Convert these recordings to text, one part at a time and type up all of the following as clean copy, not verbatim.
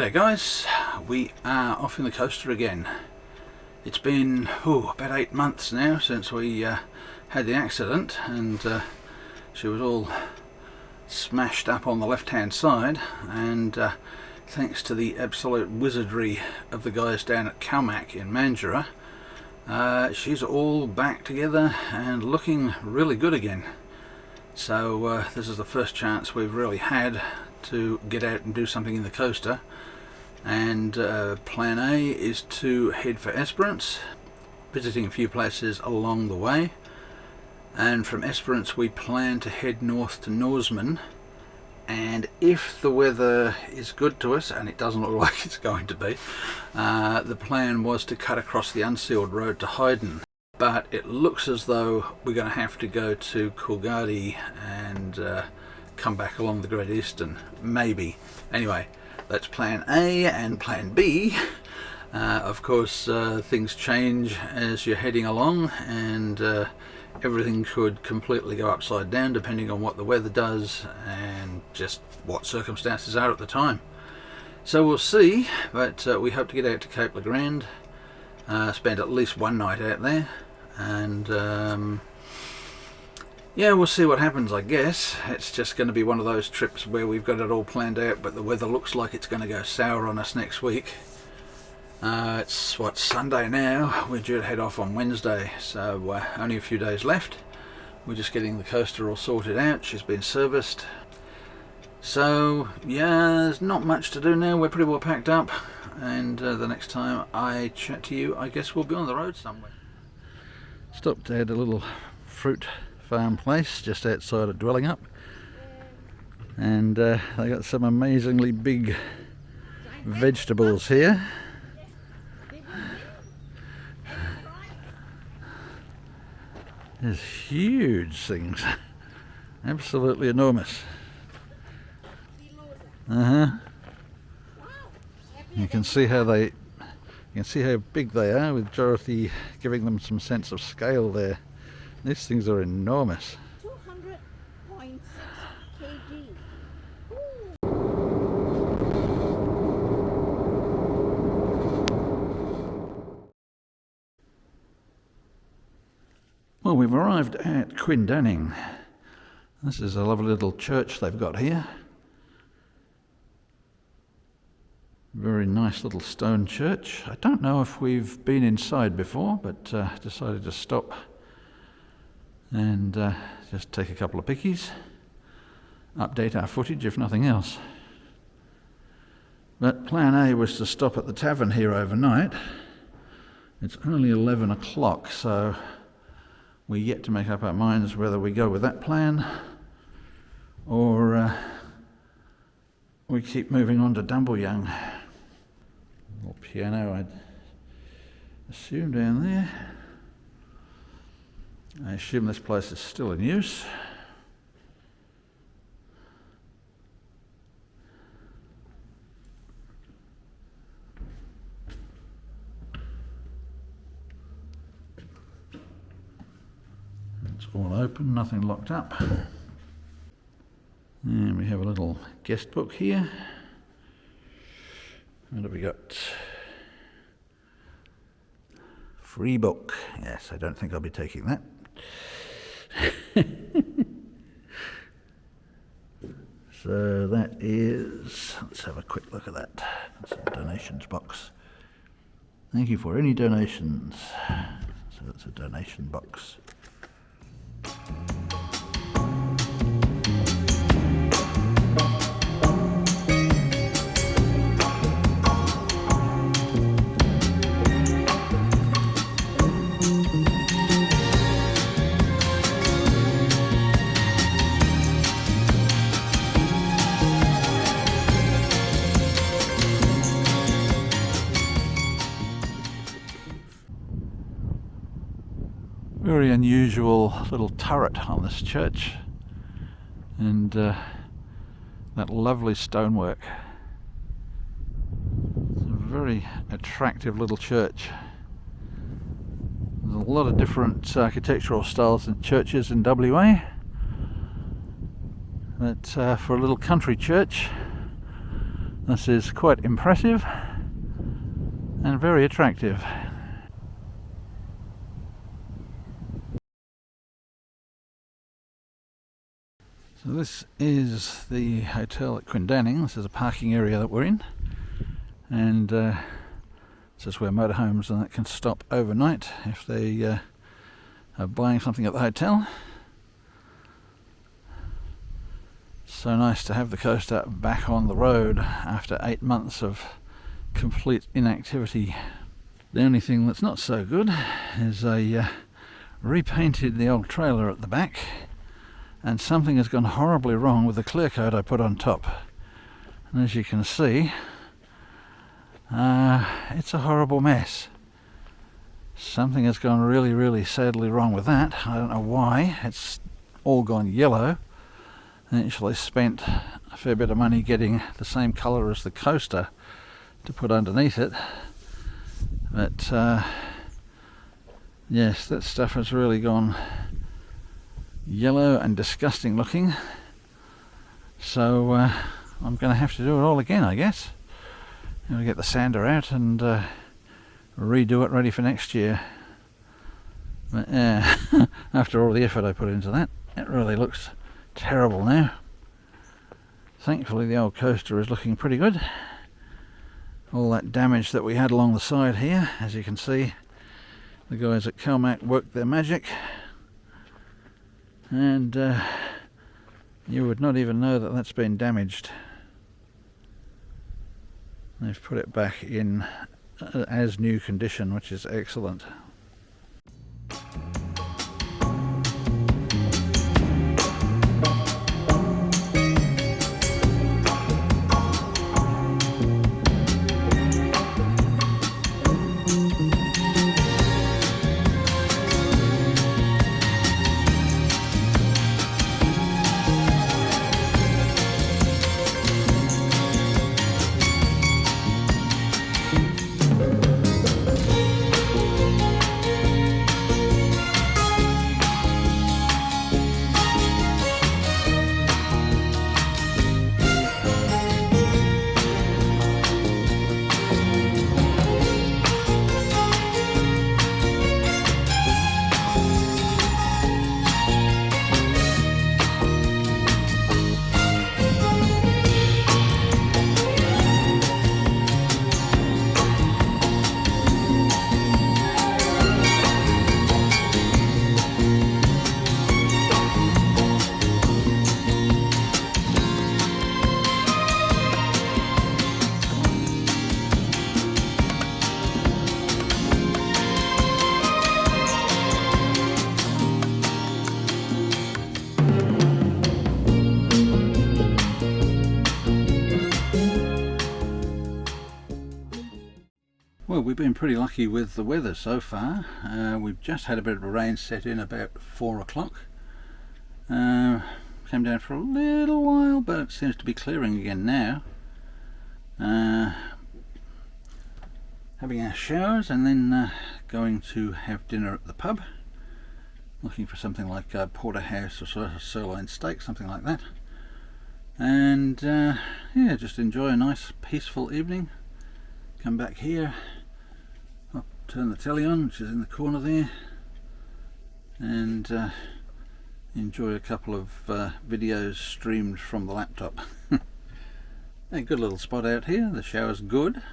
G'day guys, we are off in the coaster again. It's been about 8 months now since we had the accident, and she was all smashed up on the left hand side, and thanks to the absolute wizardry of the guys down at Calmac in Mandurah, she's all back together and looking really good again. So this is the first chance we've really had to get out and do something in the coaster, and plan A is to head for Esperance, visiting a few places along the way, and from Esperance we plan to head north to Norseman, and if the weather is good to us, and it doesn't look like it's going to be, the plan was to cut across the unsealed road to Hayden, but it looks as though we're going to have to go to Coolgardie and come back along the Great Eastern, maybe. Anyway, that's plan A. And plan B, of course, things change as you're heading along, and everything could completely go upside down depending on what the weather does and just what circumstances are at the time. So we'll see, but we hope to get out to Cape Le Grand, spend at least one night out there, and yeah, we'll see what happens. I guess it's just going to be one of those trips where we've got it all planned out, but the weather looks like it's going to go sour on us next week. It's Sunday now. We're due to head off on Wednesday, so only a few days left. We're just getting the coaster all sorted out. She's been serviced, so yeah, there's not much to do now. We're pretty well packed up, and the next time I chat to you, I guess we'll be on the road somewhere. Stopped at a little fruit farm place just outside of Dwelling Up, and they got some amazingly big vegetables here. There's huge things, absolutely enormous. You can see how big they are, with Dorothy giving them some sense of scale there. These things are enormous. 200.6 kg. Well, we've arrived at Quindanning. This is a lovely little church they've got here. Very nice little stone church. I don't know if we've been inside before, but decided to stop and just take a couple of pickies, update our footage if nothing else. But plan A was to stop at the tavern here overnight. It's only 11 o'clock, so we're yet to make up our minds whether we go with that plan or we keep moving on to Dumbleyoung. Little piano, I'd assume, down there. I assume this place is still in use. It's all open, nothing locked up. And we have a little guest book here. What have we got? Free book. Yes, I don't think I'll be taking that. So that is, let's have a quick look at that. That's a donations box. Thank you for any donations. So that's a donation box. Very unusual little turret on this church, and that lovely stonework. It's a very attractive little church. There's a lot of different architectural styles in churches in WA, but for a little country church, This is quite impressive and very attractive. So this is the hotel at Quindanning. This is a parking area that we're in, and this is where motorhomes and that can stop overnight if they are buying something at the hotel. So nice to have the coaster back on the road after 8 months of complete inactivity. The only thing that's not so good is I repainted the old trailer at the back, and something has gone horribly wrong with the clear coat I put on top. And as you can see, it's a horrible mess. Something has gone really sadly wrong with that. I don't know why. It's all gone yellow. I actually spent a fair bit of money getting the same colour as the coaster to put underneath it. But yes, that stuff has really gone yellow and disgusting looking. So I'm going to have to do it all again, I guess. I'm going to get the sander out and redo it ready for next year. But after all the effort I put into that, it really looks terrible now. Thankfully the old coaster is looking pretty good. All that damage that we had along the side here, as you can see, the guys at Calmac worked their magic, and you would not even know that that's been damaged. They've put it back in as new condition, which is excellent. Well, we've been pretty lucky with the weather so far. We've just had a bit of a rain set in about 4 o'clock. Came down for a little while, but it seems to be clearing again now. Having our showers and then going to have dinner at the pub. Looking for something like porterhouse or sort of sirloin steak, something like that. And yeah, just enjoy a nice peaceful evening. Come back here, I'll turn the telly on, which is in the corner there, and enjoy a couple of videos streamed from the laptop. A good little spot out here. The shower's good,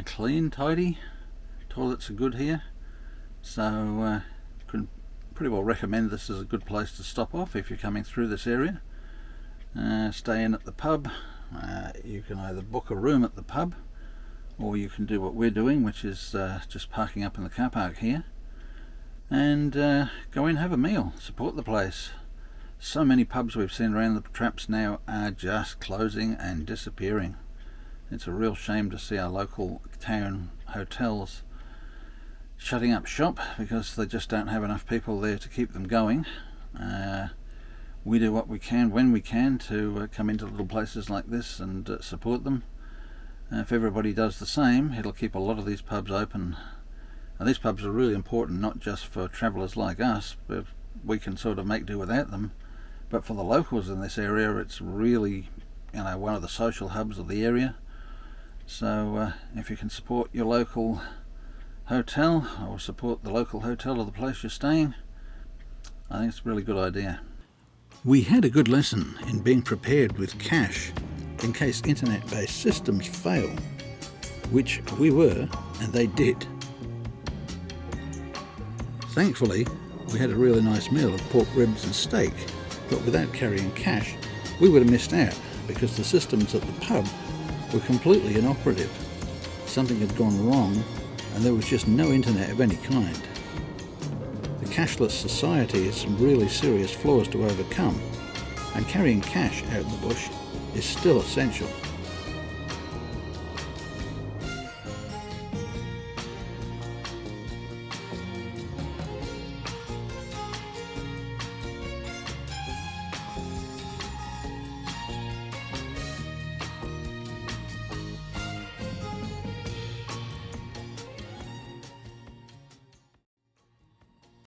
clean, tidy, toilets are good here, so can pretty well recommend this as a good place to stop off if you're coming through this area. Stay in at the pub. You can either book a room at the pub, or you can do what we're doing, which is just parking up in the car park here and go in, have a meal, support the place. So many pubs we've seen around the traps now are just closing and disappearing. It's a real shame to see our local town hotels shutting up shop because they just don't have enough people there to keep them going. We do what we can when we can to come into little places like this and support them. If everybody does the same, it'll keep a lot of these pubs open. Now, these pubs are really important, not just for travellers like us, but we can sort of make do without them. But for the locals in this area, it's really one of the social hubs of the area. So if you can support your local hotel or support the local hotel of the place you're staying, I think it's a really good idea. We had a good lesson in being prepared with cash in case internet-based systems fail, which we were, and they did. Thankfully, we had a really nice meal of pork ribs and steak, but without carrying cash, we would have missed out because the systems at the pub were completely inoperative. Something had gone wrong and there was just no internet of any kind. The cashless society has some really serious flaws to overcome, and carrying cash out in the bush is still essential.